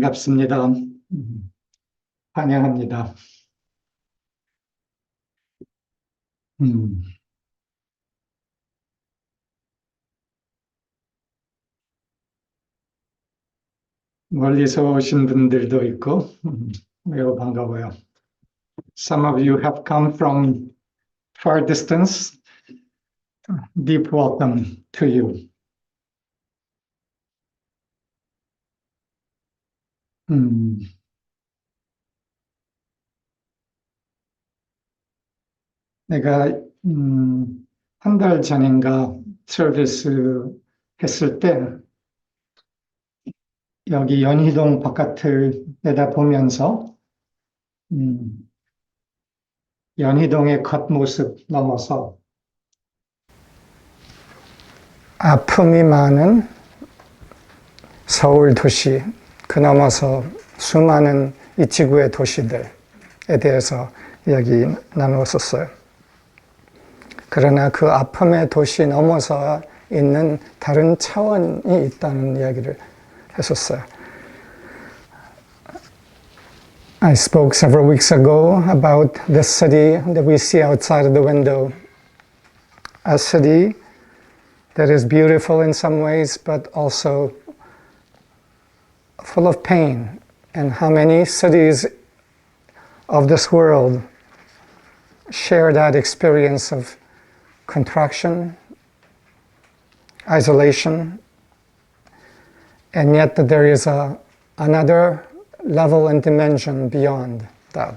반갑습니다. 환영합니다. 음, 멀리서 오신 분들도 있고, 매우 반가워요. Some of you have come from far distance. Deep welcome to you. 음, 내가 한 달 전인가 서비스 했을 때 여기 연희동 바깥을 내다보면서 연희동의 겉모습 넘어서 아픔이 많은 서울 도시, 그 넘어서 수많은 이 지구의 도시들에 대해서 이야기 나누었었어요. 그러나 그 아픔의 도시 넘어서 있는 다른 차원이 있다는 이야기를 했었어요. I spoke several weeks ago about the city that we see outside of the window. A city that is beautiful in some ways, but also full of pain. And how many cities of this world share that experience of contraction, isolation, and yet that there is another level and dimension beyond that.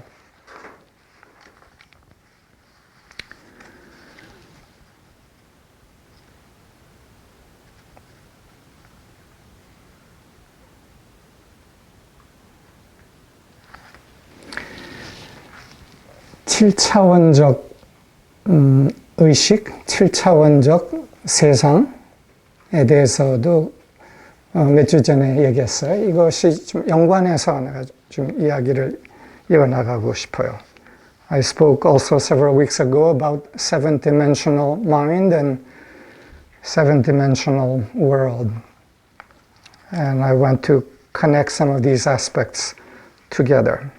칠차원적 의식, 7차원적 세상에 대해서도 몇 주 전에 얘기했어요. 이것이 좀 연관해서 내가 좀 이야기를 이어나가고 싶어요. I spoke also several weeks ago about seven-dimensional mind and seven-dimensional world. And I want to connect some of these aspects together.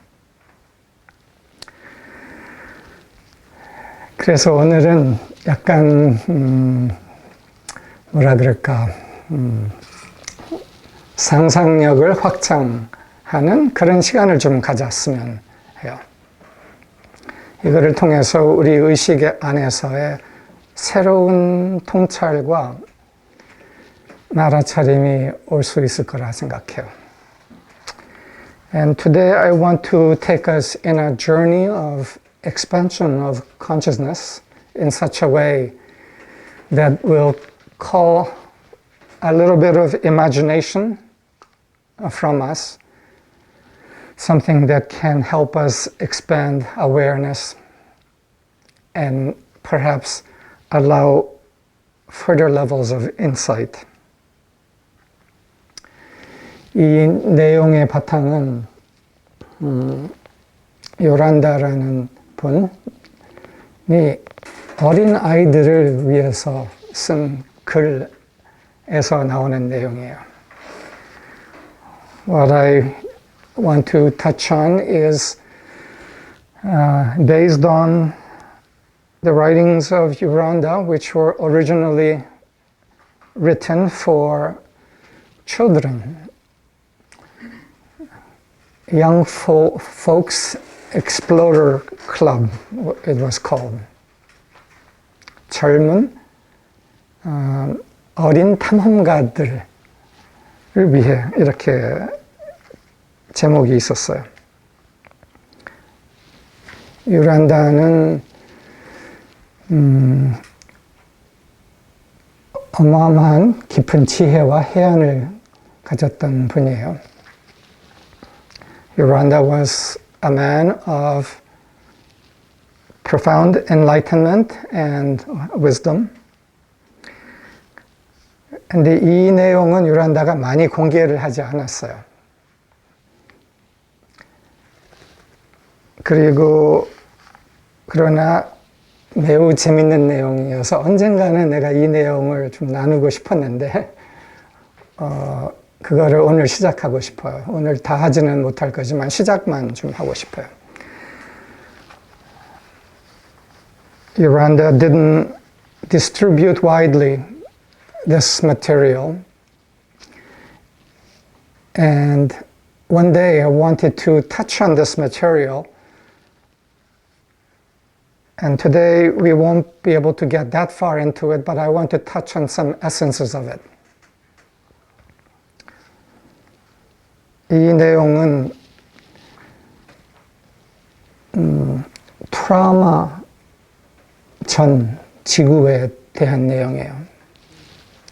그래서 오늘은 약간 뭐라 그럴까 상상력을 확장하는 그런 시간을 좀 가졌으면 해요. 이거를 통해서 우리 의식 안에서의 새로운 통찰과 알아차림이 올 수 있을 거라 생각해요. And today I want to take us in a journey of expansion of consciousness in such a way that will call a little bit of imagination from us, something that can help us expand awareness and perhaps allow further levels of insight. 이 내용의 바탕은 요란다라는 분이 어린 아이들을 위해서 쓴 글에서 나오는 내용이에요. What I want to touch on is based on the writings of Yoranda, which were originally written for children. Young Folks Explorer Club, it was called. 젊은 어린 탐험가들을 위해 이렇게 제목이 있었어요. 유란다는 어마어마한 깊은 지혜와 해안을 가졌던 분이에요. Yoranda was a man of profound enlightenment and wisdom. 근데 이 내용은 요란다가 많이 공개를 하지 않았어요. 그러나 매우 재밌는 내용이어서 언젠가는 내가 이 내용을 좀 나누고 싶었는데 그거를 오늘 시작하고 싶어요. 오늘 다 하지는 못할 거지만 시작만 좀 하고 싶어요. Yoranda didn't distribute widely this material. And one day I wanted to touch on this material. And today we won't be able to get that far into it, but I want to touch on some essences of it. 이 내용은 트라우마 전 지구에 대한 내용이에요.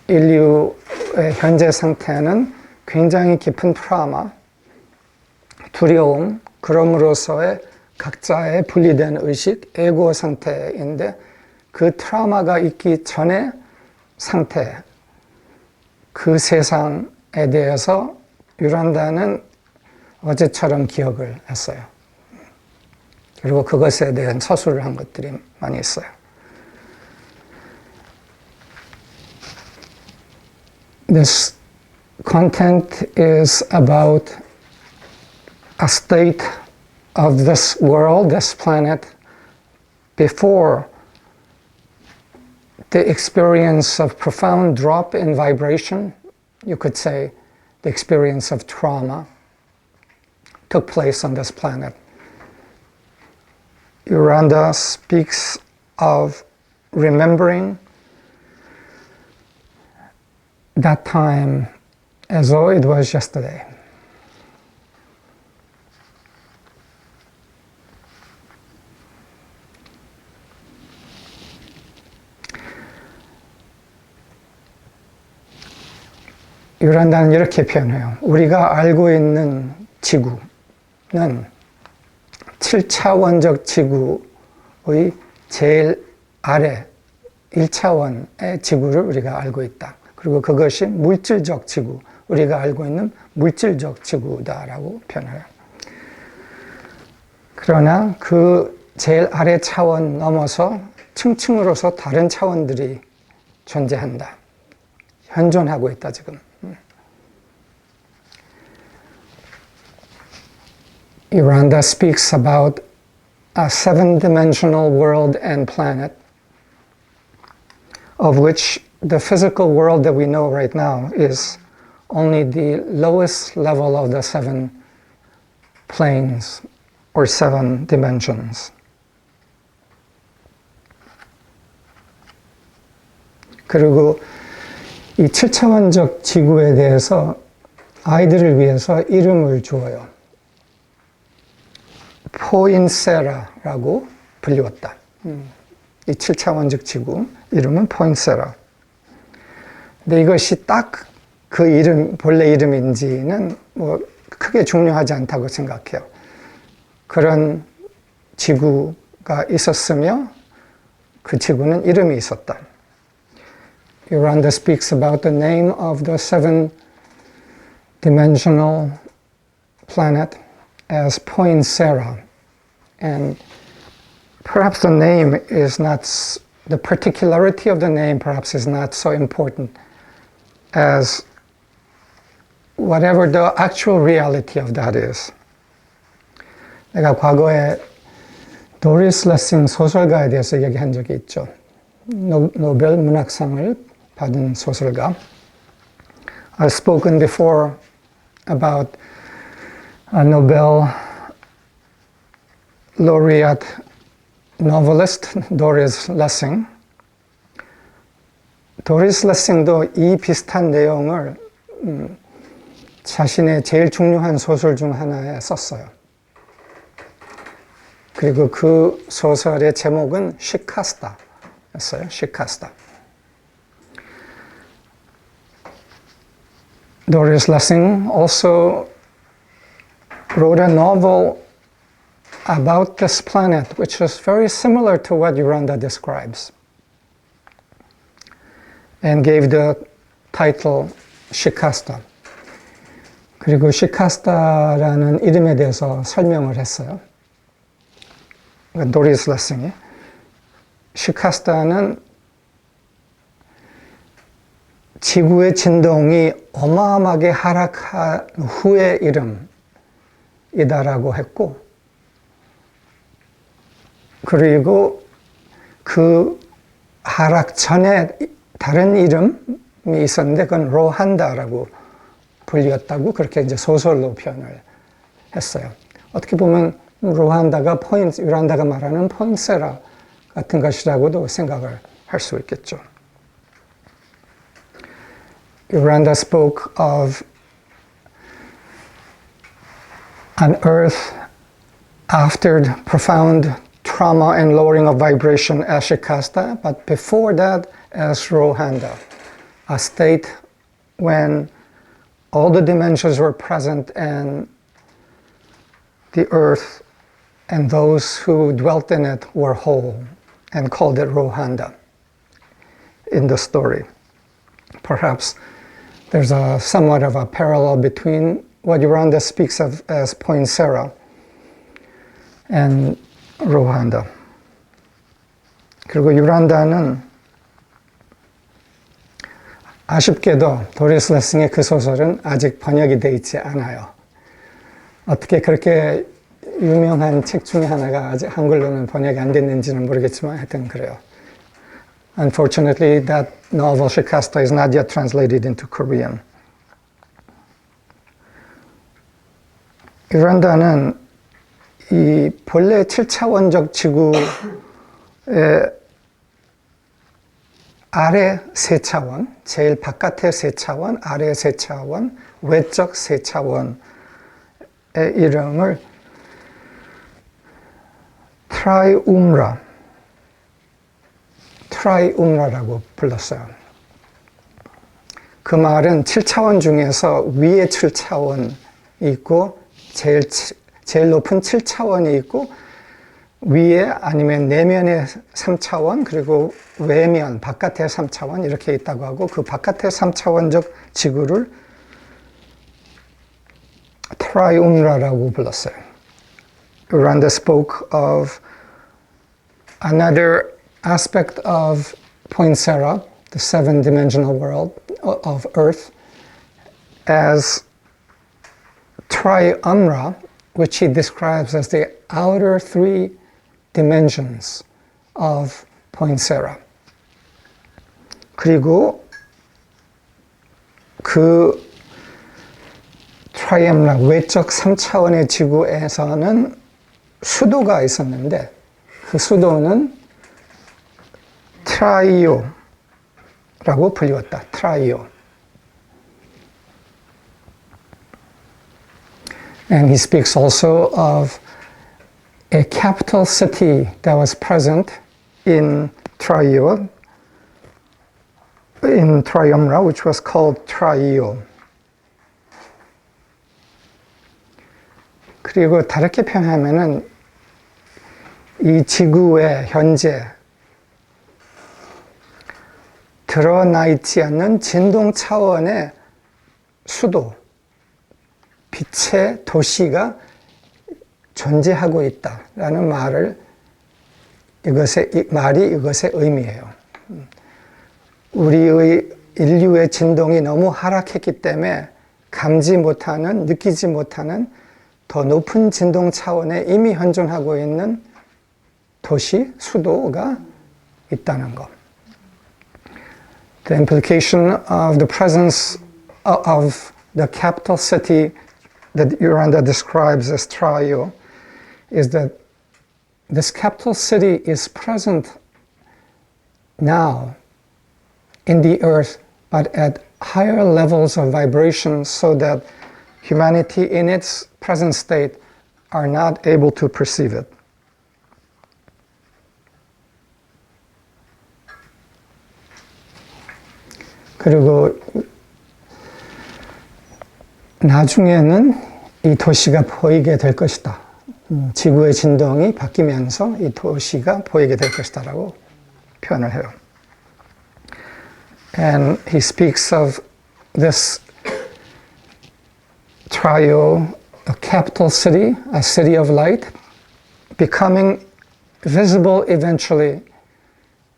인류의 현재 상태는 굉장히 깊은 트라우마, 두려움, 그럼으로써의 각자의 분리된 의식, 에고 상태인데 그 트라우마가 있기 전의 상태, 그 세상에 대해서 요란다는 어제처럼 기억을 했어요. 그리고 그것에 대한 서술을 한 것들이 많이 있어요. This content is about a state of this world, this planet, before the experience of profound drop in vibration, you could say the experience of trauma, took place on this planet. Yoranda speaks of remembering that time as though it was yesterday. 요란다는 이렇게 표현해요. 우리가 알고 있는 지구는 7차원적 지구의 제일 아래 1차원의 지구를 우리가 알고 있다. 그리고 그것이 물질적 지구, 우리가 알고 있는 물질적 지구다라고 표현해요. 그러나 그 제일 아래 차원 넘어서 층층으로서 다른 차원들이 존재한다. 현존하고 있다, 지금. Yoranda speaks about a 7-dimensional world and planet, of which the physical world that we know right now is only the lowest level of the 7 planes or 7 dimensions. 그리고 이 7차원적 지구에 대해서 아이들을 위해서 이름을 주어요. 포인세라라고 불리웠다. 이 7차원적 지구 이름은 포인세라. 근데 이것이 딱 그 이름, 본래 이름인지는 뭐 크게 중요하지 않다고 생각해요. 그런 지구가 있었으며 그 지구는 이름이 있었다. Yoranda speaks about the name of the 7-dimensional planet as Poinsera. And perhaps the name is not, the particularity of the name perhaps is not so important as whatever the actual reality of that is. 내가 과거에 도리스 레싱 소설가에 대해서 얘기한 적이 있죠. 노벨 문학상을 받은 소설가. I've spoken before about a Nobel laureate novelist, Doris Lessing. 도리스 레싱도 이 비슷한 내용을 자신의 제일 중요한 소설 중 하나에 썼어요. 그리고 그 소설의 제목은 시카스타였어요. 시카스타. Doris Lessing also wrote a novel about this planet, which is very similar to what Yoranda describes, and gave the title Shikasta. 그리고 시카스타라는 이름에 대해서 설명을 했어요. 도리스 레싱이. 시카스타는 지구의 진동이 어마어마하게 하락한 후의 이름이다라고 했고, 그리고 그 하락 전에 다른 이름이 있었는데 그건 로한다라고 불렸다고 그렇게 이제 소설로 표현을 했어요. 어떻게 보면 유란다가 말하는 포인세라 같은 것이라고도 생각을 할 수 있겠죠. Yoranda spoke of an earth after profound trauma and lowering of vibration as Shikasta, but before that as Rohanda, a state when all the dimensions were present and the earth and those who dwelt in it were whole, and called it Rohanda in the story. Perhaps there's somewhat of a parallel between what Yoranda speaks of as Poinsera and Rohanda. 그리고 유란다는 아쉽게도 도리스 레싱의 그 소설은 아직 번역이 되어 있지 않아요. 어떻게 그렇게 유명한 책 중에 하나가 아직 한글로는 번역이 안 됐는지는 모르겠지만 하여튼 그래요. Unfortunately, that novel Shikasta is not yet translated into Korean. 유란다는 이 본래 7차원적 지구의 아래 3차원, 제일 바깥의 3차원, 아래 3차원, 외적 3차원의 이름을 트라이움라라고 불렀어요. 그 말은 7차원 중에서 위에 7차원이 있고 제일 높은 7차원이 있고 위에 아니면 내면의 3차원 그리고 외면 바깥의 3차원 이렇게 있다고 하고 그 바깥의 3차원적 지구를 트라이움라라고 불렀어요. Yoranda spoke of another aspect of Poinsera, the seven-dimensional world of Earth, as Triumra, which he describes as the outer 3 dimensions of Poinsera. 그리고 그 트라이엄라 외적 3차원의 지구에서는 수도가 있었는데 그 수도는 트라이오라고 불리웠다. 트라이오. And he speaks also of a capital city that was present in Triumra, which was called Traio. 그리고 다르게 표현하면은 이 지구의 현재 드러나 있지 않는 진동 차원의 수도, 빛의 도시가 존재하고 있다라는 말이 이것의 의미예요. 우리의 인류의 진동이 너무 하락했기 때문에 감지 못하는, 느끼지 못하는 더 높은 진동 차원에 이미 현존하고 있는 도시, 수도가 있다는 것. The implication of the presence of the capital city that Yoranda describes as Traio is that this capital city is present now in the earth, but at higher levels of vibration so that humanity in its present state are not able to perceive it. 그리고 나중에는 이 도시가 보이게 될 것이다. 지구의 진동이 바뀌면서 이 도시가 보이게 될 것이다 라고 표현을 해요. And he speaks of this Traio, a capital city, a city of light, becoming visible eventually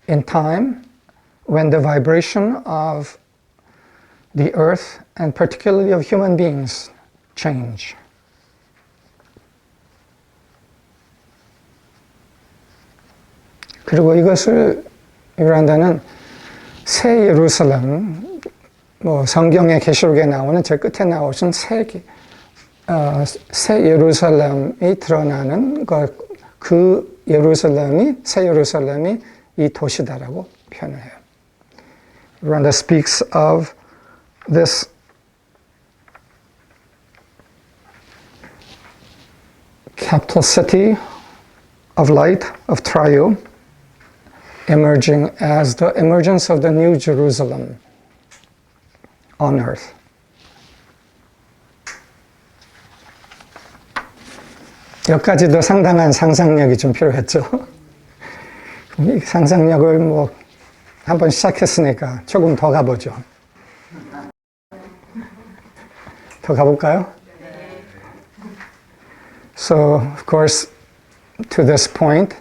in time when the vibration of the earth and particularly of human beings change. 그리고 이것을 요란다는 새 예루살렘, 뭐 성경의 계시록에 나오는 제 끝에 나오신 새 예루살렘이 드러나는 것, 그 예루살렘이 새 예루살렘이 이 도시다라고 표현을 해요. Randa speaks of this capital city of light of Triu emerging as the emergence of the new Jerusalem on earth. 여기까지도 상당한 상상력이 좀 필요했죠. 이 상상력을 뭐 한번 시작했으니까 조금 더 가보죠. 더 가볼까요? So, of course, to this point,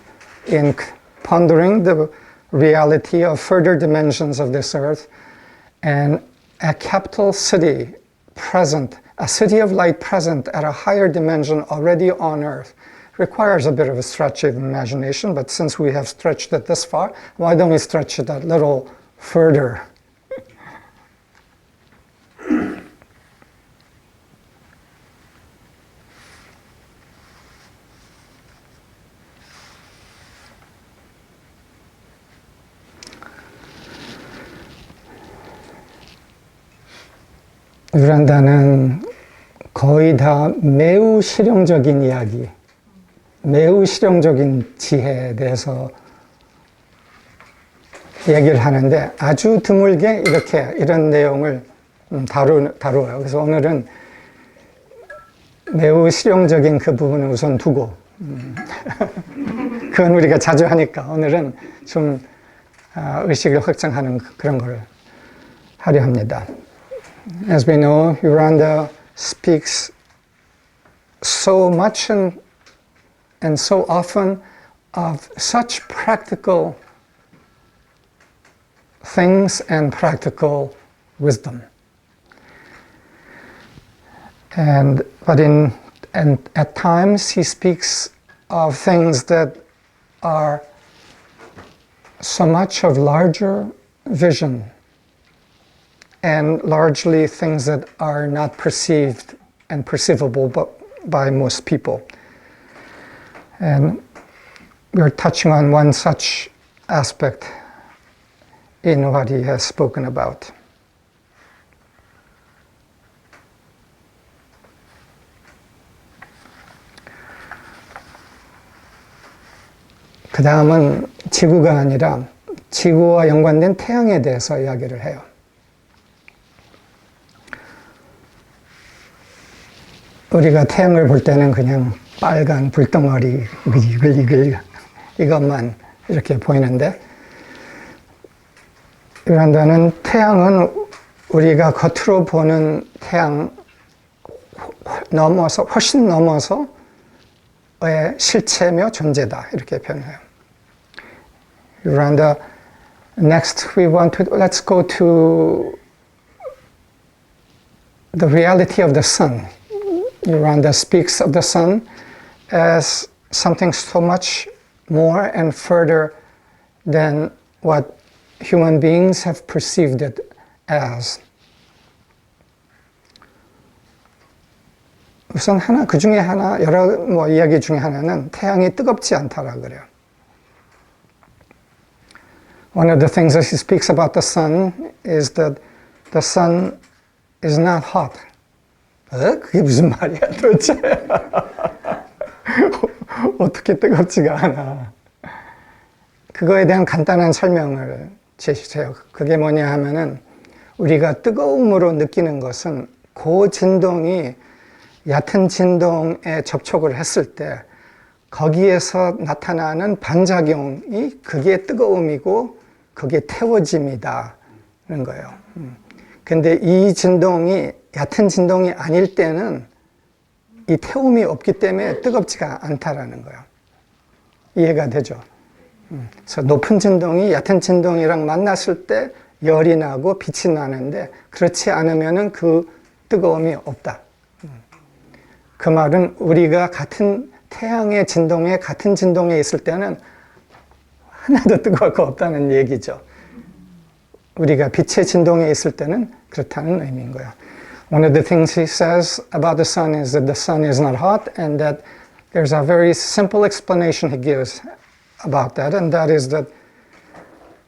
in pondering the reality of further dimensions of this earth, and a capital city present, a city of light present at a higher dimension already on earth, requires a bit of a stretch of imagination, but since we have stretched it this far, why don't we stretch it a little further? 요란다는 거의 다 매우 실용적인 이야기, 매우 실용적인 지혜에 대해서 얘기를 하는데 아주 드물게 이런 내용을 다루어요. 그래서 오늘은 매우 실용적인 그 부분을 우선 두고 그건 우리가 자주 하니까 오늘은 좀 의식을 확장하는 그런 걸 하려 합니다. As we know, Yoranda speaks so much and so often of such practical things and practical wisdom. And at times he speaks of things that are so much of larger vision and largely things that are not perceived and perceivable by most people. And we're touching on one such aspect in what he has spoken about. 그 다음은 지구가 아니라 지구와 연관된 태양에 대해서 이야기를 해요. 우리가 태양을 볼 때는 그냥 빨간 불덩어리 이것만 이렇게 보이는데 요란다는 태양은 우리가 겉으로 보는 태양 넘어서 훨씬 넘어서의 실체며 존재다 이렇게 표현해요. 요란다, next let's go to the reality of the sun. Yoranda speaks of the sun as something so much more and further than what human beings have perceived it as. 우선 그 중에 여러 이야기 중에 하나는 태양이 뜨겁지 않다라 그래요. One of the things that he speaks about the sun is that the sun is not hot. 그게 무슨 말이야 도대체? 어떻게 뜨겁지가 않아. 그거에 대한 간단한 설명을 제시해요. 그게 뭐냐 하면은 우리가 뜨거움으로 느끼는 것은 고진동이 얕은 진동에 접촉을 했을 때 거기에서 나타나는 반작용이 그게 뜨거움이고 그게 태워짐이다는 거예요. 근데 이 진동이 얕은 진동이 아닐 때는 이 태움이 없기 때문에 뜨겁지가 않다라는 거예요. 이해가 되죠? 그래서 높은 진동이 얕은 진동이랑 만났을 때 열이 나고 빛이 나는데 그렇지 않으면은 그 뜨거움이 없다. 그 말은 우리가 같은 태양의 진동에 같은 진동에 있을 때는 하나도 뜨거울 거 없다는 얘기죠. 우리가 빛의 진동에 있을 때는 그렇다는 의미인 거야. One of the things he says about the sun is that the sun is not hot, and that there's a very simple explanation he gives about that, and that is that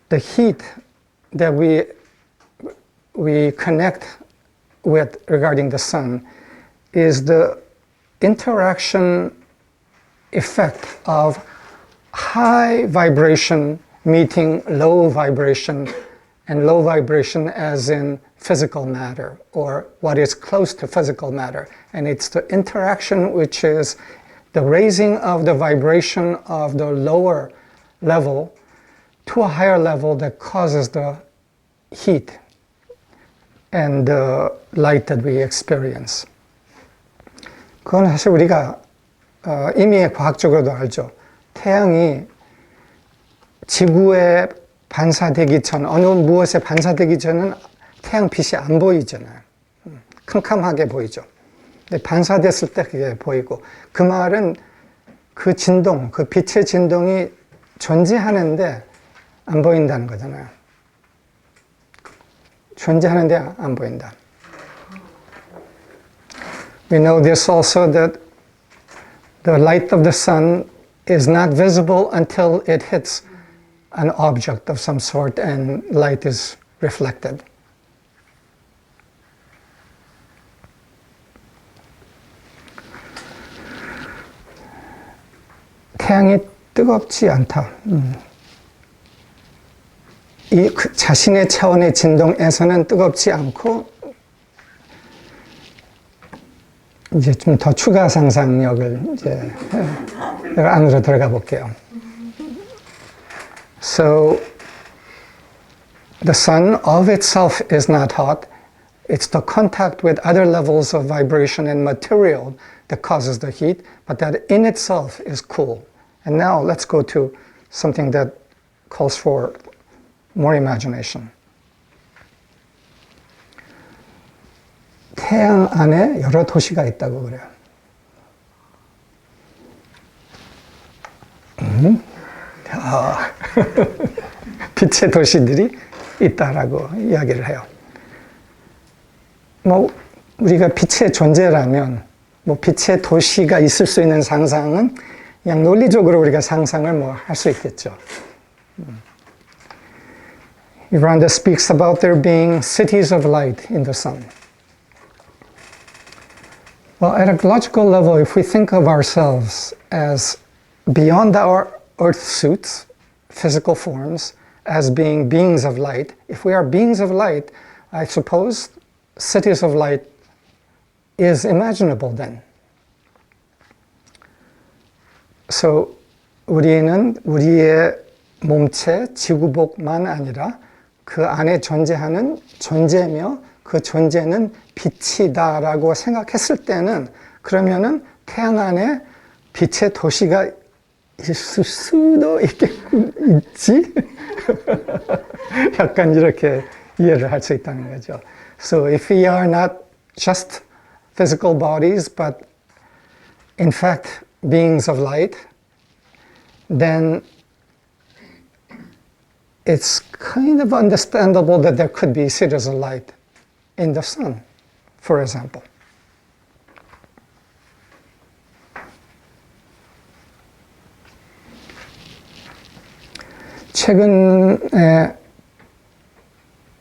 the heat that we connect with regarding the sun is the interaction effect of high vibration meeting low vibration, and low vibration as in physical matter, or what is close to physical matter. And it's the interaction which is the raising of the vibration of the lower level to a higher level that causes the heat and the light that we experience. 그건 사실 우리가 이미 과학적으로도 알죠. 태양이 지구에 반사되기 전, 어느 무엇에 반사되기 전은 태양빛이 안 보이잖아요. 캄캄하게 보이죠. 근데 반사됐을 때 그게 보이고, 그 말은 그 진동, 그 빛의 진동이 존재하는데 안 보인다는 거잖아요. 존재하는데 안 보인다. We know this also, that the light of the sun is not visible until it hits an object of some sort and light is reflected. 태양이 뜨겁지 않다. 자신의 차원의 진동에서는 뜨겁지 않고, 이제 좀 더 추가 상상력을 이제 안으로 들어가 볼게요. So the sun of itself is not hot. It's the contact with other levels of vibration and material that causes the heat, but that in itself is cool. And now let's go to something that calls for more imagination. 태양 안에 여러 도시가 있다고 그래요. 빛의 도시들이 있다라고 이야기를 해요. 뭐 우리가 빛의 존재라면 뭐 빛의 도시가 있을 수 있는 상상은 그냥 논리적으로 우리가 상상을 뭐 할 수 있겠죠. Miranda speaks about there being cities of light in the sun. Well, at a logical level, if we think of ourselves as beyond our earth suits, physical forms, as being beings of light, if we are beings of light, I suppose cities of light is imaginable then. So, 우리는 우리의 몸체, 지구복만 아니라 그 안에 존재하는 존재며 그 존재는 빛이다라고 생각했을 때는, 그러면은 태양 안에 빛의 도시가 있을 수도 있지? 약간 이렇게 이해를 할 수 있다는 거죠. So if we are not just physical bodies, but in fact beings of light, then it's kind of understandable that there could be cities of light in the sun, for example. 최근에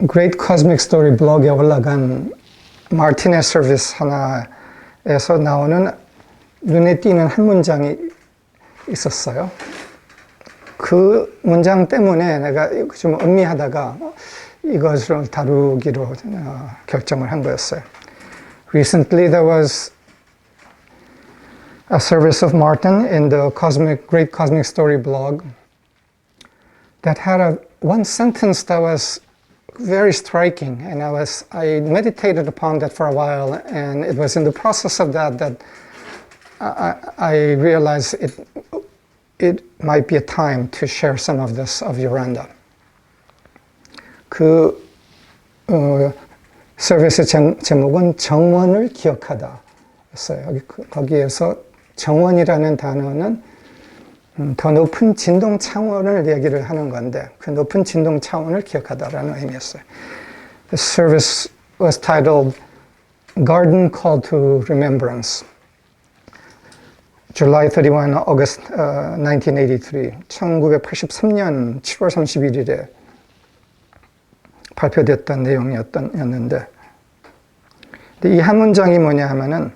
Great Cosmic Story 블로그에 올라간 마르티네 서비스 하나에서 나오는 눈에 띄는 한 문장이 있었어요. 그 문장 때문에 내가 좀 음미하다가 이것을 다루기로 결정을 한 거였어요. Recently there was a service of Martin in the Great Cosmic Story blog that had one sentence that was very striking, and I meditated upon that for a while, and it was in the process of that I realized it might be a time to share some of this of Yoranda. 그 서비스 제목은 정원을 기억하다 였어요. 거기에서 정원이라는 단어는 더 높은 진동 차원을 얘기를 하는 건데 그 높은 진동 차원을 기억하다라는 의미였어요. The service was titled Garden Call to Remembrance. July 31, August 1983, 1983년 7월 31일에 발표됐던 내용이었는데 이 한 문장이 뭐냐 하면은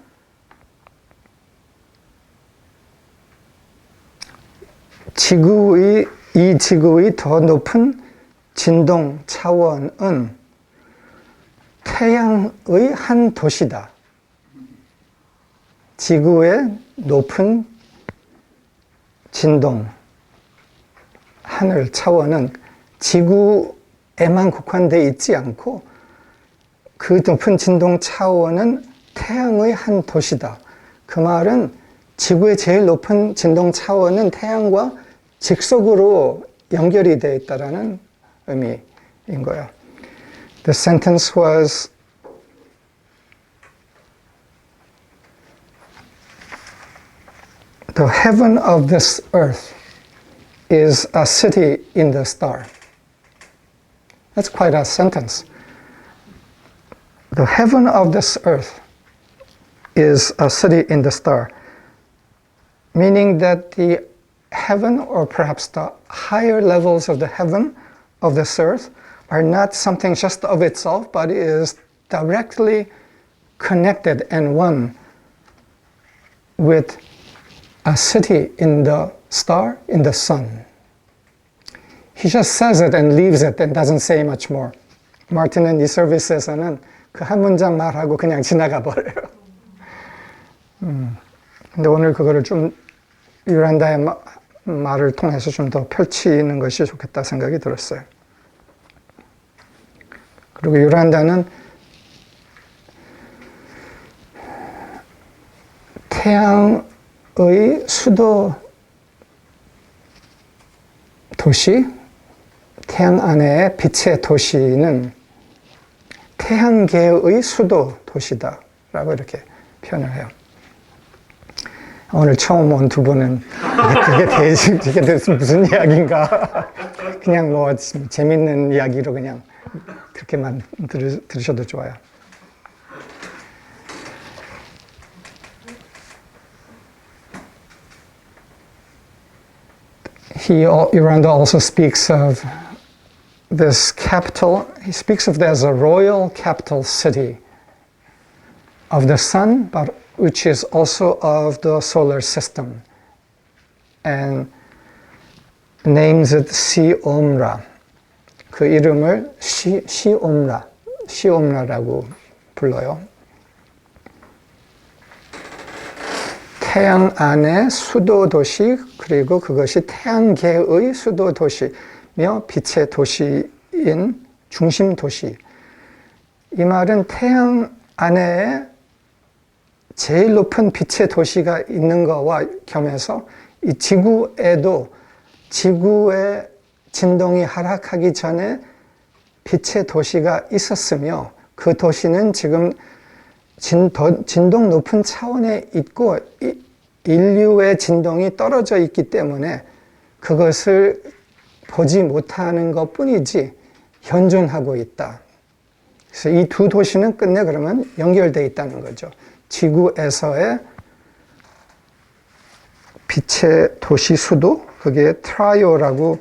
이 지구의 더 높은 진동 차원은 태양의 한 도시다. 지구의 높은 진동, 하늘 차원은 지구에만 국한되어 있지 않고 그 높은 진동 차원은 태양의 한 도시다. 그 말은 지구의 제일 높은 진동 차원은 태양과 직속으로 연결이 되어 있다는 의미인 거예요. The sentence was The heaven of this earth is a city in the star. That's quite a sentence. The heaven of this earth is a city in the star. Meaning that the heaven, or perhaps the higher levels of the heaven of this earth, are not something just of itself, but is directly connected and one with a city in the star, in the sun. He just says it and leaves it and doesn't say much more. 마틴은 이 서비스에서는 그 한 문장 말하고 그냥 지나가 버려요. 근데 오늘 그거를 좀 요란다의 말을 통해서 좀 더 펼치는 것이 좋겠다 생각이 들었어요. 그리고 요란다는 태양의 수도 도시, 태양 안에 빛의 도시는 태양계의 수도 도시다 라고 이렇게 표현을 해요. 오늘 처음 온 두 분은 이게 무슨 이야기인가 그냥 뭐 재밌는 이야기로 그냥 그렇게만 들으셔도 좋아요. Yoranda also speaks of this capital, he speaks of it as a royal capital city of the sun, but which is also of the solar system, and names it 시옴라. 그 이름을 시옴라라고 불러요. 태양 안의 수도 도시, 그리고 그것이 태양계의 수도 도시며 빛의 도시인 중심 도시. 이 말은 태양 안에 제일 높은 빛의 도시가 있는 것과 겸해서 이 지구에도 지구의 진동이 하락하기 전에 빛의 도시가 있었으며 그 도시는 지금 진동 높은 차원에 있고 인류의 진동이 떨어져 있기 때문에 그것을 보지 못하는 것 뿐이지 현존하고 있다. 그래서 이 두 도시는 끝내 그러면 연결되어 있다는 거죠. 지구에서의 빛의 도시 수도, 그게 트라이오라고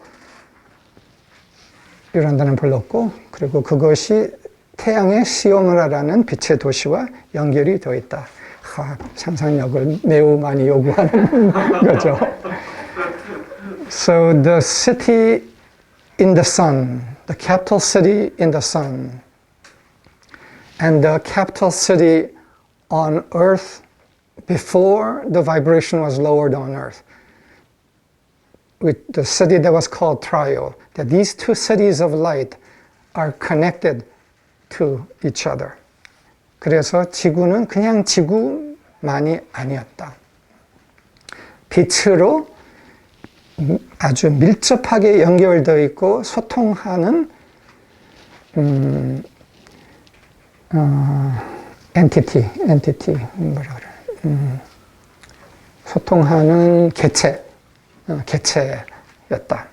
요란다는 불렀고, 그리고 그것이 태양의 시오므라라는 빛의 도시와 연결이 되어 있다. 상상력을 매우 많이 요구하는 거죠. So the city in the sun, the capital city in the sun, and the capital city on earth before the vibration was lowered on earth, with the city that was called Trio, that these two cities of light are connected to each other. 그래서 지구는 그냥 지구만이 아니었다. 빛으로 아주 밀접하게 연결되어 있고 소통하는 entity, 뭐라 그래. 소통하는 개체였다.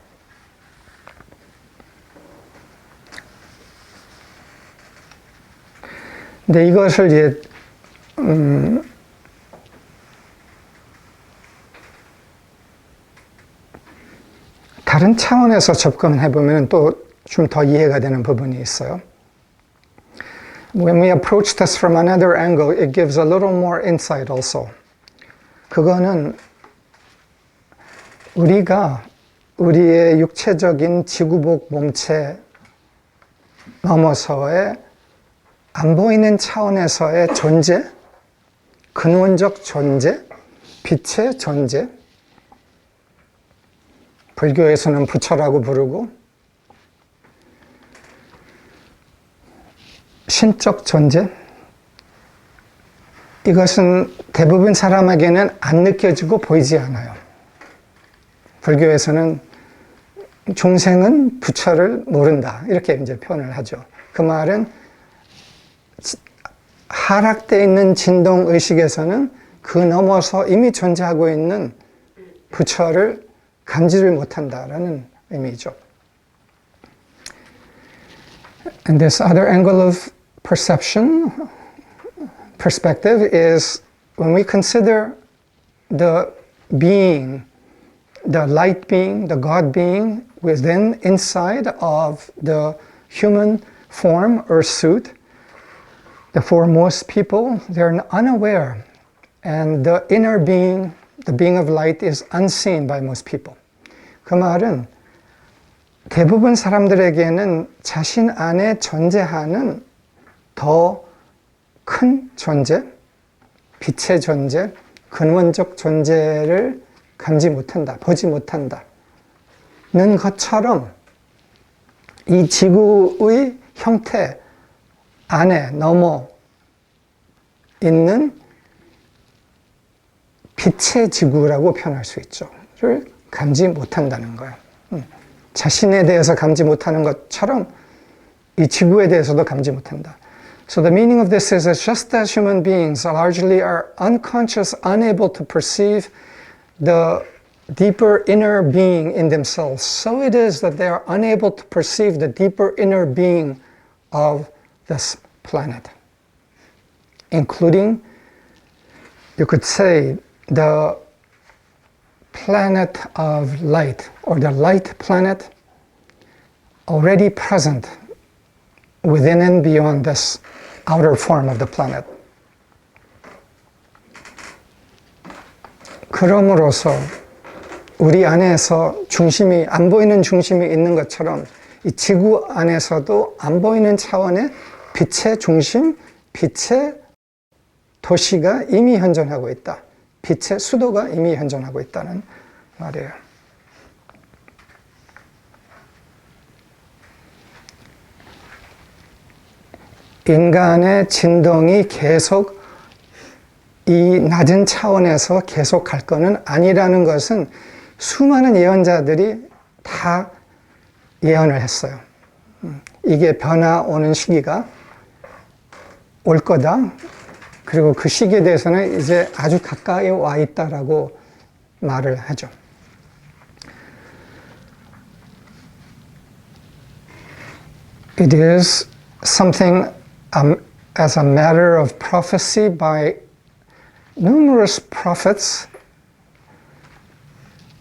근데 이것을 이제, 다른 차원에서 접근해 보면 또 좀 더 이해가 되는 부분이 있어요. When we approach this from another angle, it gives a little more insight also. 그거는 우리가 우리의 육체적인 지구복 몸체 넘어서의 안 보이는 차원에서의 존재, 근원적 존재, 빛의 존재, 불교에서는 부처라고 부르고, 신적 존재, 이것은 대부분 사람에게는 안 느껴지고 보이지 않아요. 불교에서는 중생은 부처를 모른다, 이렇게 이제 표현을 하죠. 그 말은 하락되어 있는 진동 의식에서는 그 넘어서 이미 존재하고 있는 부처를 감지를 못한다라는 의미죠. And this other angle of perspective is when we consider the being, the light being, the God being within, inside of the human form or suit. For most people, they're unaware, and the inner being, the being of light, is unseen by most people. 그 말은 대부분 사람들에게는 자신 안에 존재하는 더 큰 존재, 빛의 존재, 근원적 존재를 감지 못한다, 보지 못한다는 것처럼 이 지구의 형태 안에 넘어 있는 빛의 지구라고 표현할 수 있죠. 를 감지 못한다는 거예요. 자신에 대해서 감지 못하는 것처럼 이 지구에 대해서도 감지 못한다. So the meaning of this is that just as human beings largely are unconscious, unable to perceive the deeper inner being in themselves, so it is that they are unable to perceive the deeper inner being of this planet, including, you could say, the planet of light, or the light planet already present within and beyond this outer form of the planet. 그럼으로써 우리 안에서 중심이, 안 보이는 중심이 있는 것처럼 이 지구 안에서도 안 보이는 차원의 빛의 중심, 빛의 도시가 이미 현존하고 있다. 빛의 수도가 이미 현존하고 있다는 말이에요. 인간의 진동이 계속 이 낮은 차원에서 계속 갈 거는 아니라는 것은 수많은 예언자들이 다 예언을 했어요. 이게 변화 오는 시기가 올 거다. 그리고 그 시기에 대해서는 이제 아주 가까이 와 있다라고 말을 하죠. It is something as a matter of prophecy by numerous prophets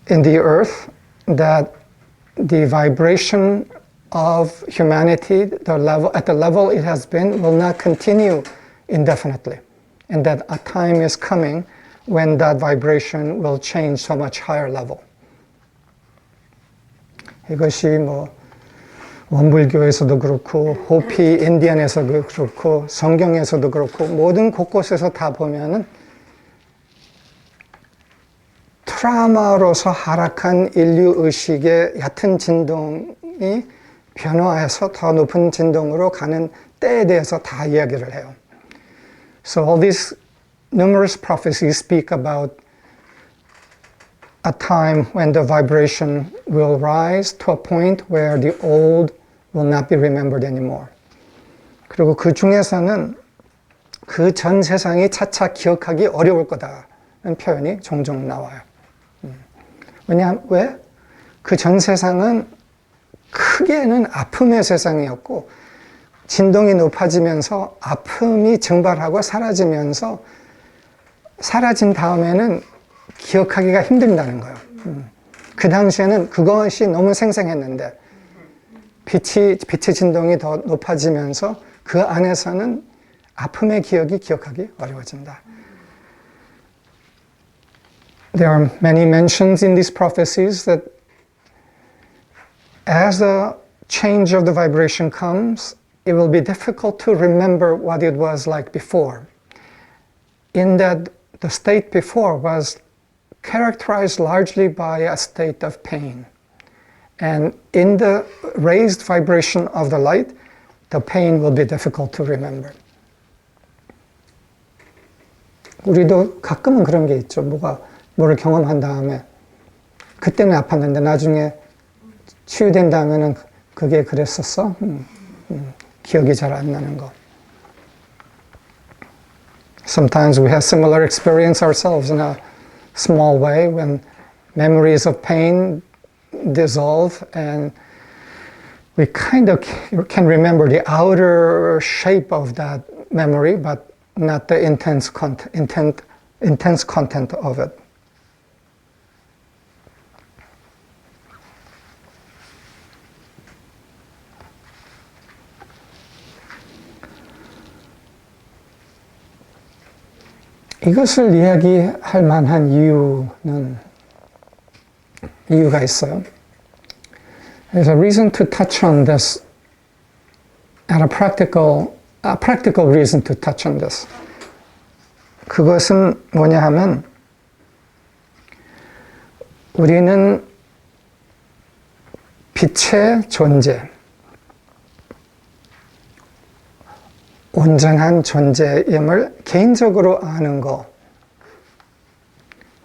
in the earth that the vibration of humanity, at the level it has been, will not continue indefinitely. And that a time is coming when that vibration will change so much higher level. 이것이 뭐 원불교에서도 그렇고 호피 인디언에서도 그렇고 성경에서도 그렇고 모든 곳곳에서 다 보면은 트라우마로서 하락한 인류 의식의 얕은 진동이 변화해서 더 높은 진동으로 가는 때에 대해서 다 이야기를 해요. So all these numerous prophecies speak about a time when the vibration will rise to a point where the old will not be remembered anymore. 그리고 그 중에서는 그 전 세상이 차차 기억하기 어려울 거다라는 표현이 종종 나와요. 왜? 그 전 세상은 크게는 아픔의 세상이었고 진동이 높아지면서 아픔이 증발하고 사라지면서 사라진 다음에는 기억하기가 힘들다는 거예요. 그 당시에는 그것이 너무 생생했는데 빛의 진동이 더 높아지면서 그 안에서는 아픔의 기억이 기억하기 어려워진다. There are many mentions in these prophecies that as the change of the vibration comes, it will be difficult to remember what it was like before. In that the state before was characterized largely by a state of pain. And in the raised vibration of the light, the pain will be difficult to remember. 우리도 가끔은 그런 게 있죠. 뭐를 경험한 다음에 그때는 아팠는데 나중에 치유된 다음에는 그게 그랬었어? 기억이 잘 안 나는 거. Sometimes we have similar experience ourselves in a small way when memories of pain dissolve and we kind of can remember the outer shape of that memory but not the intense content of it. 이것을 이야기할 만한 이유가 있어요. There's a reason to touch on this, and a practical reason to touch on this. 그것은 뭐냐 하면 우리는 빛의 존재, 온전한 존재임을 개인적으로 아는 거,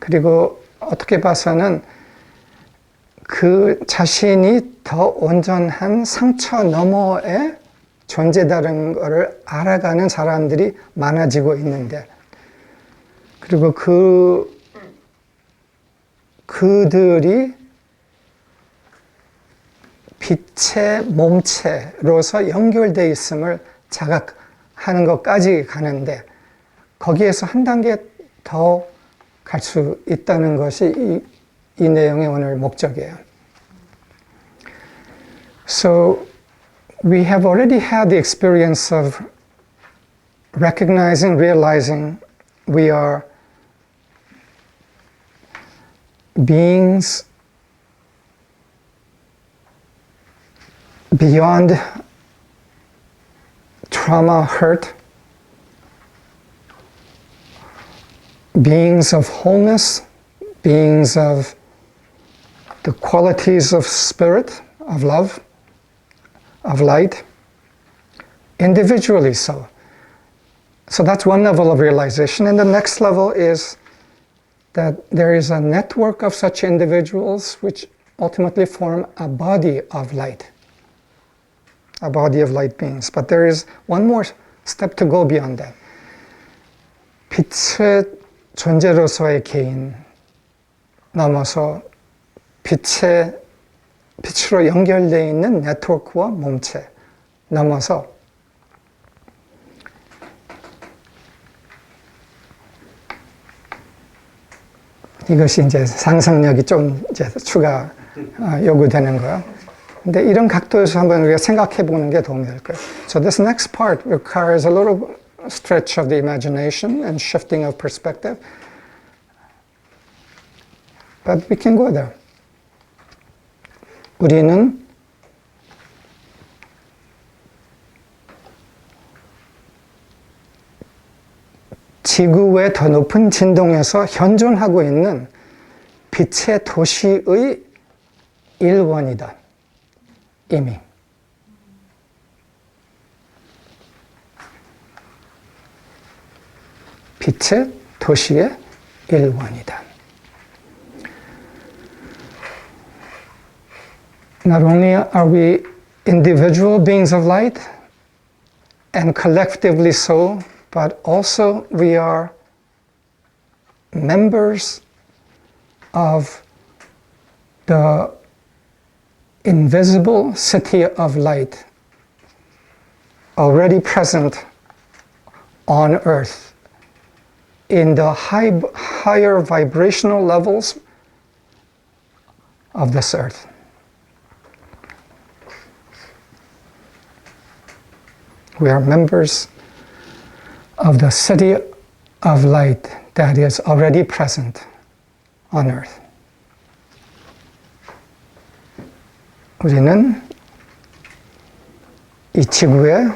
그리고 어떻게 봐서는 그 자신이 더 온전한 상처 너머의 존재다는 것을 알아가는 사람들이 많아지고 있는데, 그리고 그들이 빛의 몸체로서 연결되어 있음을 자각하는 것까지 가는데, 거기에서 한 단계 더 갈 수 있다는 것이 이 내용의 오늘 목적이에요. So we have already had the experience of recognizing, realizing we are beings beyond trauma, hurt, beings of wholeness, beings of the qualities of spirit, of love, of light, individually so. So that's one level of realization. And the next level is that there is a network of such individuals which ultimately form a body of light. A body of light beings. But there is one more step to go beyond that. 빛의 존재로서의 개인 넘어서 빛으로 연결되어 있는 네트워크와 몸체 넘어서 이것이 이제 상상력이 좀 이제 추가 요구되는 거예요. 근데 이런 각도에서 한번 우리가 생각해 보는 게 도움이 될 거예요. So this next part requires a little stretch of the imagination and shifting of perspective. But we can go there. 우리는 지구의 더 높은 진동에서 현존하고 있는 빛의 도시의 일원이다. 이미. 빛의 도시의 일원이다. Not only are we individual beings of light and collectively so, but also we are members of the invisible city of light already present on earth in the higher vibrational levels of this earth. We are members of the city of light that is already present on earth. 우리는 이 지구의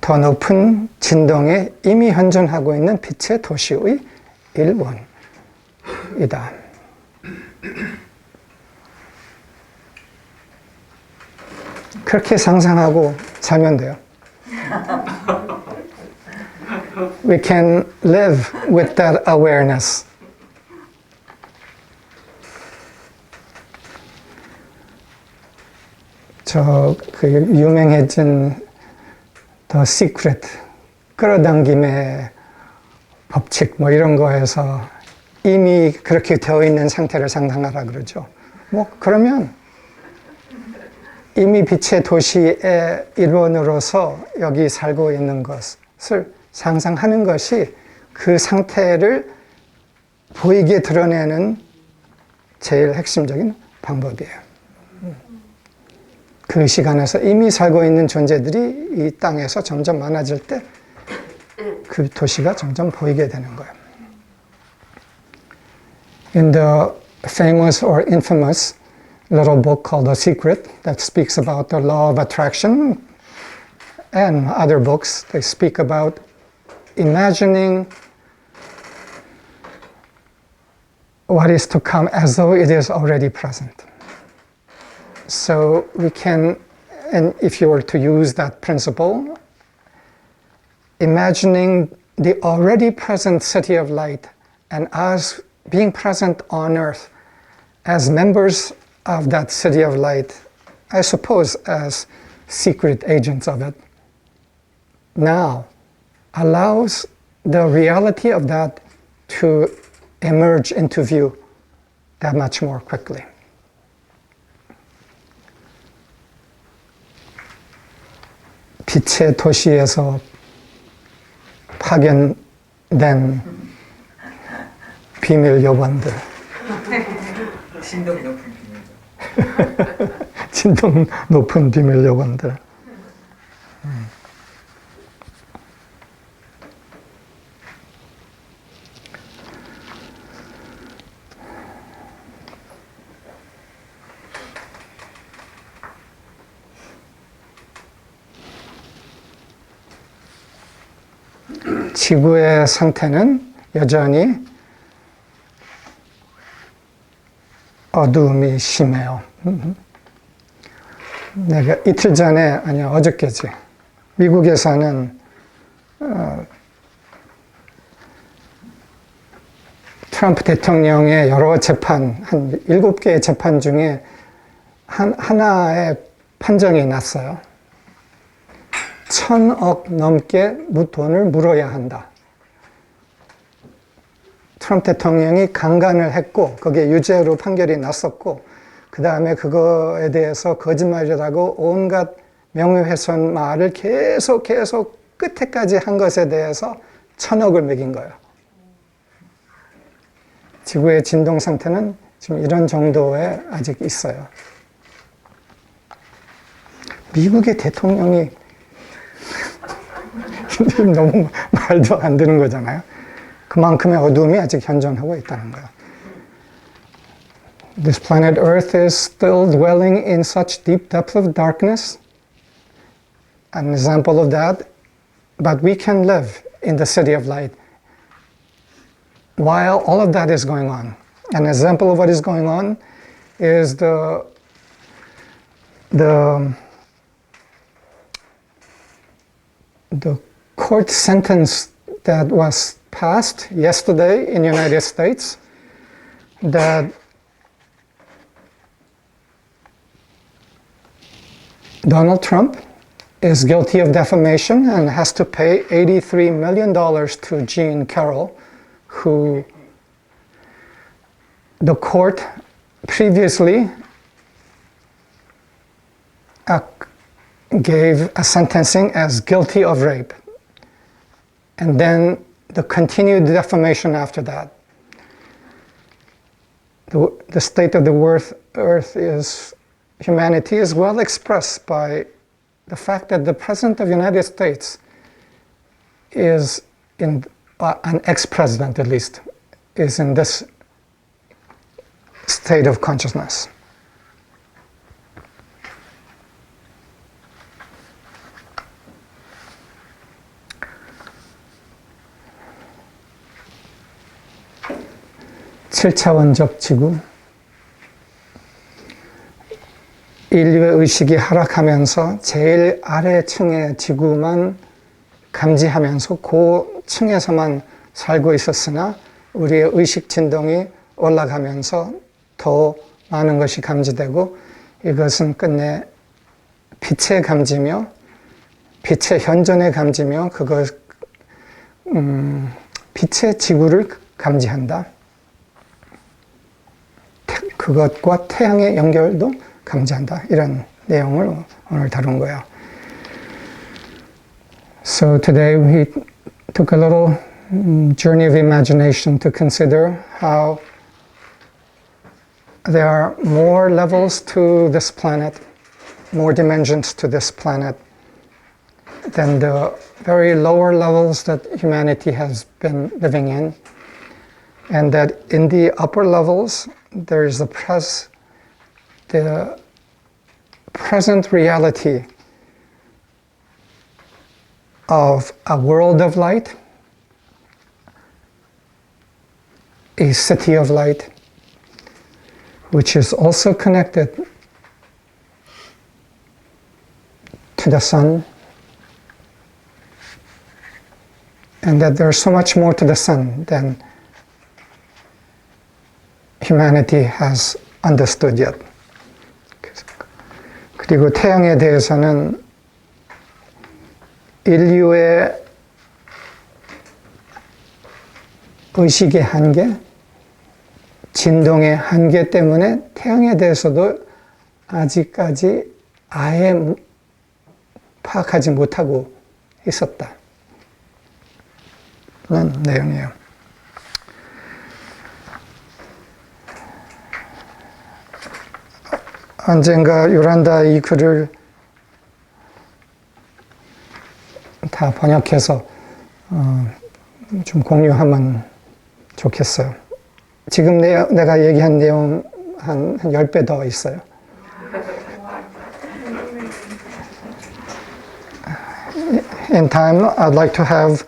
더 높은 진동에 이미 현존하고 있는 빛의 도시의 일원이다. 그렇게 상상하고 살면 돼요. We can live with that awareness. 그 유명해진 The Secret, 끌어당김의 법칙 뭐 이런 거에서 이미 그렇게 되어 있는 상태를 상상하라 그러죠. 뭐 그러면 이미 빛의 도시의 일원으로서 여기 살고 있는 것을 상상하는 것이 그 상태를 보이게 드러내는 제일 핵심적인 방법이에요. 그 시간에서 이미 살고 있는 존재들이 이 땅에서 점점 많아질 때 그 도시가 점점 보이게 되는 거예요. In the famous or infamous little book called The Secret that speaks about the law of attraction and other books, they speak about imagining what is to come as though it is already present. So we can, and if you were to use that principle, imagining the already present city of light and us being present on earth as members of that city of light, I suppose as secret agents of it, now allows the reality of that to emerge into view that much more quickly. 빛의 도시에서 파견된 비밀 요원들. 진동 높은 비밀. 진동 높은 비밀 요원들. 지구의 상태는 여전히 어두움이 심해요. 내가 이틀 전에, 아니야, 어저께지. 미국에서는 트럼프 대통령의 여러 재판, 한 7개의 재판 중에 하나의 판정이 났어요. 1,000억 넘게 돈을 물어야 한다. 트럼프 대통령이 강간을 했고 거기에 유죄로 판결이 났었고 그 다음에 그거에 대해서 거짓말이라고 온갖 명예훼손 말을 계속 끝에까지 한 것에 대해서 1,000억을 매긴 거예요. 지구의 진동 상태는 지금 이런 정도에 아직 있어요. 미국의 대통령이 너무 말도 안 되는 거잖아요. 그만큼의 어두움이 아직 현존하고 있다는 거예요. This planet Earth is still dwelling in such deep depth of darkness. An example of that, but we can live in the city of light while all of that is going on. An example of what is going on is the court sentence that was passed yesterday in the United States that Donald Trump is guilty of defamation and has to pay $83 million to Jean Carroll, who the court previously gave a sentencing as guilty of rape. And then the continued defamation after that. The state of the earth is, humanity is well expressed by the fact that the President of the United States is an ex-president at least, is in this state of consciousness. 칠차원적 지구, 인류의 의식이 하락하면서 제일 아래층의 지구만 감지하면서 그 층에서만 살고 있었으나 우리의 의식 진동이 올라가면서 더 많은 것이 감지되고 이것은 끝내 빛의 감지며 빛의 현존의 감지며 빛의 지구를 감지한다. 그것과 태양의 연결도 감지한다. 이런 내용을 오늘 다룬 거예요. So today we took a little journey of imagination to consider how there are more levels to this planet, more dimensions to this planet than the very lower levels that humanity has been living in. And that in the upper levels, there is the present reality of a world of light, a city of light, which is also connected to the sun, and that there's so much more to the sun than humanity has understood yet. 그리고 태양에 대해서는 인류의 의식의 한계, 진동의 한계 때문에 태양에 대해서도 아직까지 아예 파악하지 못하고 있었다. 그런 내용이에요. 언젠가 요란다 이 글을 다 번역해서 좀 공유하면 좋겠어요. 지금 내가 얘기한 내용 한 10배 더 있어요. In time, I'd like to have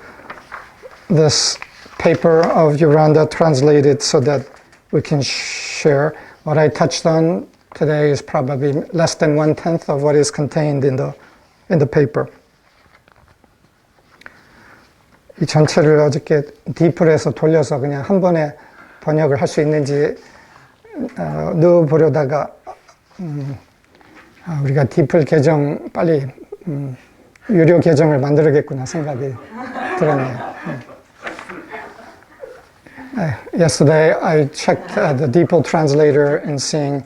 this paper of Yoranda translated so that we can share. What I touched on today is probably less than 1/10 of what is contained in the paper. 이 전체를 어저께 디플에서 돌려서 그냥 한 번에 번역을 할 수 있는지 넣어보려다가 우리가 디플 계정 빨리 유료 계정을 만들어야겠구나 생각이 들었네요. Yesterday I checked the DeepL translator and seeing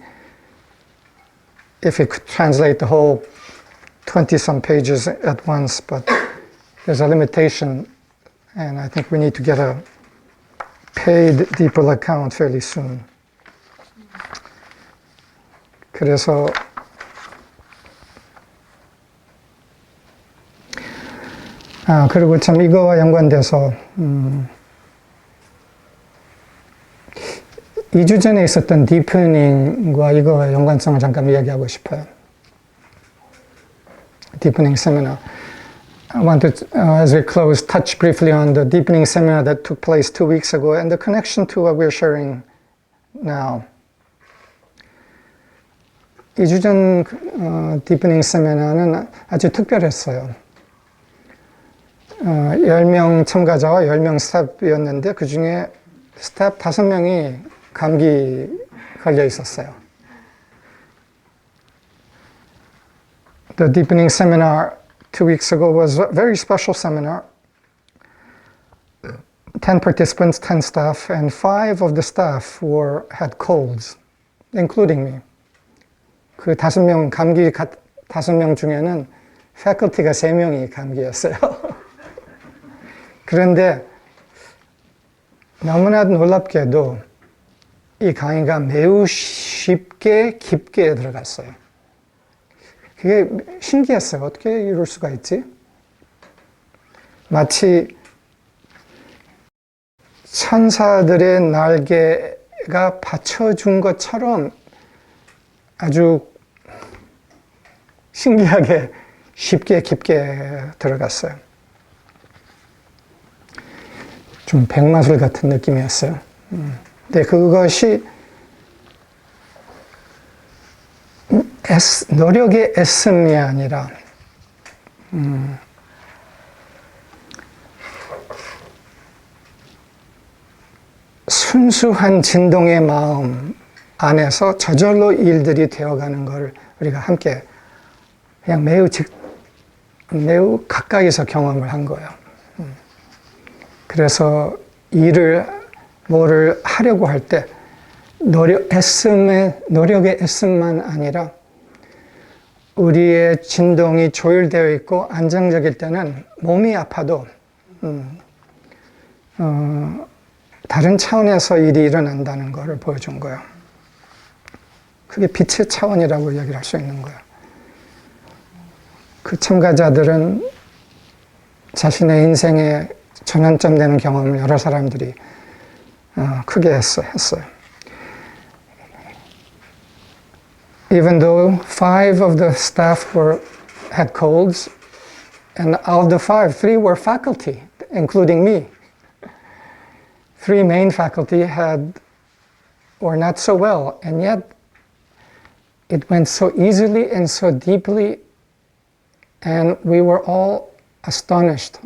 if it could translate the whole 20-some pages at once, but there's a limitation, and I think we need to get a paid DeepL account fairly soon. 그래서 그리고 참 이거와 연관돼서 2주 전에 있었던 디프닝과 이거와 연관성을 잠깐 이야기하고 싶어요. Deepening seminar. I want to, as we close, touch briefly on the deepening seminar that took place 2 weeks ago and the connection to what we're sharing now. 2주 전 디프닝 세미나는 아주 특별했어요. 10명 참가자와 10명 스태프였는데 그 중에 스태프 5명이 감기 걸려 있었어요. The deepening seminar 2 weeks ago was a very special seminar. 10 participants, 10 staff, and 5 of the staff had colds, including me. 그 5명, 5명 중에는 faculty가 3명이 감기였어요. 그런데 너무나 놀랍게도 이 강의가 매우 쉽게 깊게 들어갔어요. 그게 신기했어요. 어떻게 이럴 수가 있지? 마치 천사들의 날개가 받쳐준 것처럼 아주 신기하게 쉽게 깊게 들어갔어요. 좀 백마술 같은 느낌이었어요. 근데 그것이 노력의 애씀이 아니라 순수한 진동의 마음 안에서 저절로 일들이 되어가는 것을 우리가 함께 그냥 매우 가까이서 경험을 한 거예요. 그래서 뭐를 하려고 할 때 노력의 애씀만 아니라 우리의 진동이 조율되어 있고 안정적일 때는 몸이 아파도 다른 차원에서 일이 일어난다는 것을 보여준 거예요. 그게 빛의 차원이라고 이야기를 할 수 있는 거예요. 그 참가자들은 자신의 인생의 전환점 되는 경험을 여러 사람들이 크게 했어요. Even though 5 of the staff had colds, and out of the 5, 3 were faculty, including me. 3 main faculty were not so well, and yet it went so easily and so deeply, and we were all astonished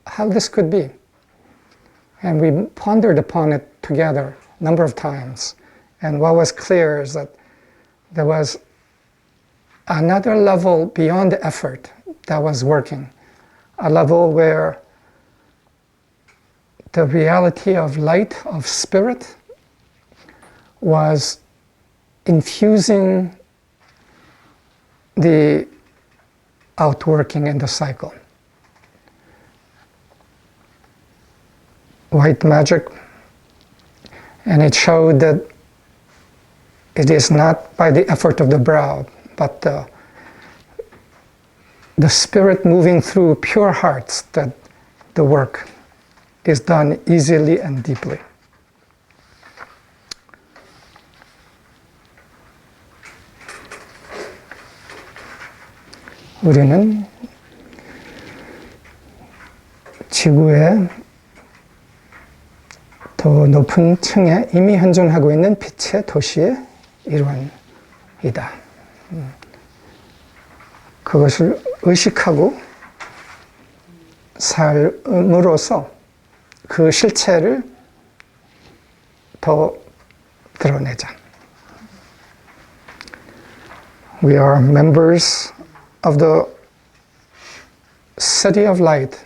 how this could be. And we pondered upon it together a number of times. And what was clear is that there was another level beyond the effort that was working, a level where the reality of light, of spirit, was infusing the outworking in the cycle. White magic, and it showed that it is not by the effort of the brow, but the spirit moving through pure hearts that the work is done easily and deeply. 우리는 지구의 더 높은 층에 이미 현존하고 있는 빛의 도시의 일원이다. 그것을 의식하고 삶으로써 그 실체를 더 드러내자. We are members of the City of Light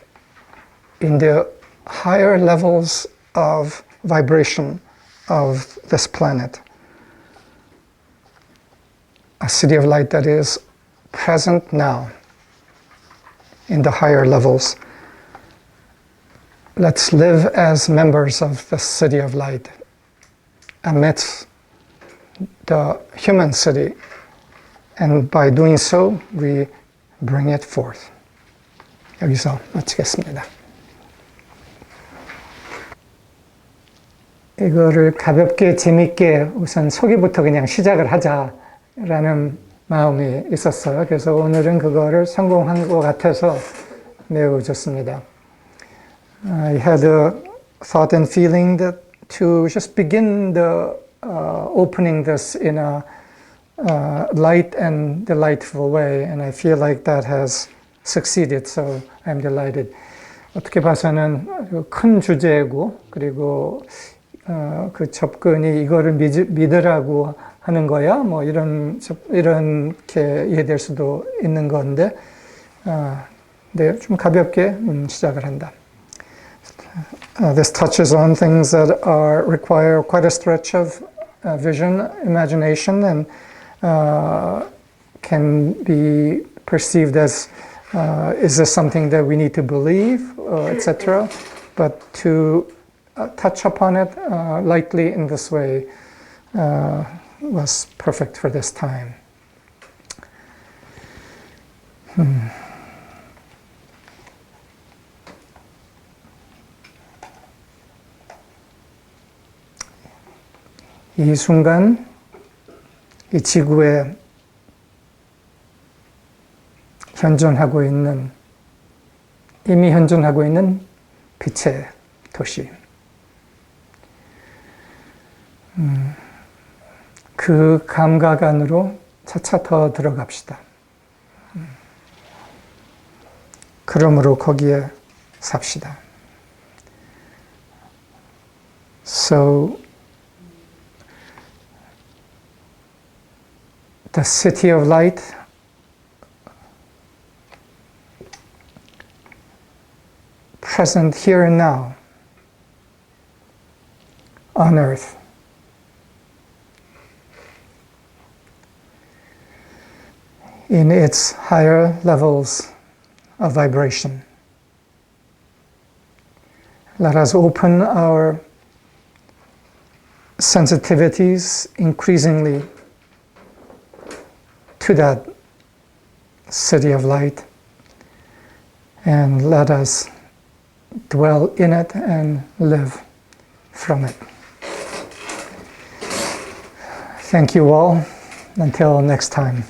in the higher levels of vibration of this planet. A city of light that is present now in the higher levels. Let's live as members of the city of light amidst the human city, and by doing so, we bring it forth. 여기서 마치겠습니다. 이거를 가볍게 재밌게 우선 소개부터 그냥 시작을 하자라는 마음이 있었어요. 그래서 오늘은 그거를 성공한 것 같아서 매우 좋습니다. I had a thought and feeling that to just begin opening this in a light and delightful way, and I feel like that has succeeded, so I'm delighted. 어떻게 봐서는 큰 주제고, 그리고 그 접근이 이거를 믿으라고 하는 거야? 뭐 이렇게 이해될 수도 있는 건데, 네, 좀 가볍게 시작을 한다. This touches on things that require quite a stretch of vision, imagination, and can be perceived as is this something that we need to believe, etc. But to touch upon it lightly in this way was perfect for this time. 이 순간 이 지구에 이미 현존하고 있는 빛의 도시. 그 감각 안으로 차차 더 들어갑시다. 그러므로 거기에 삽시다. So the city of light present here and now on earth in its higher levels of vibration. Let us open our sensitivities increasingly to that city of light, and let us dwell in it and live from it. Thank you all. Until next time.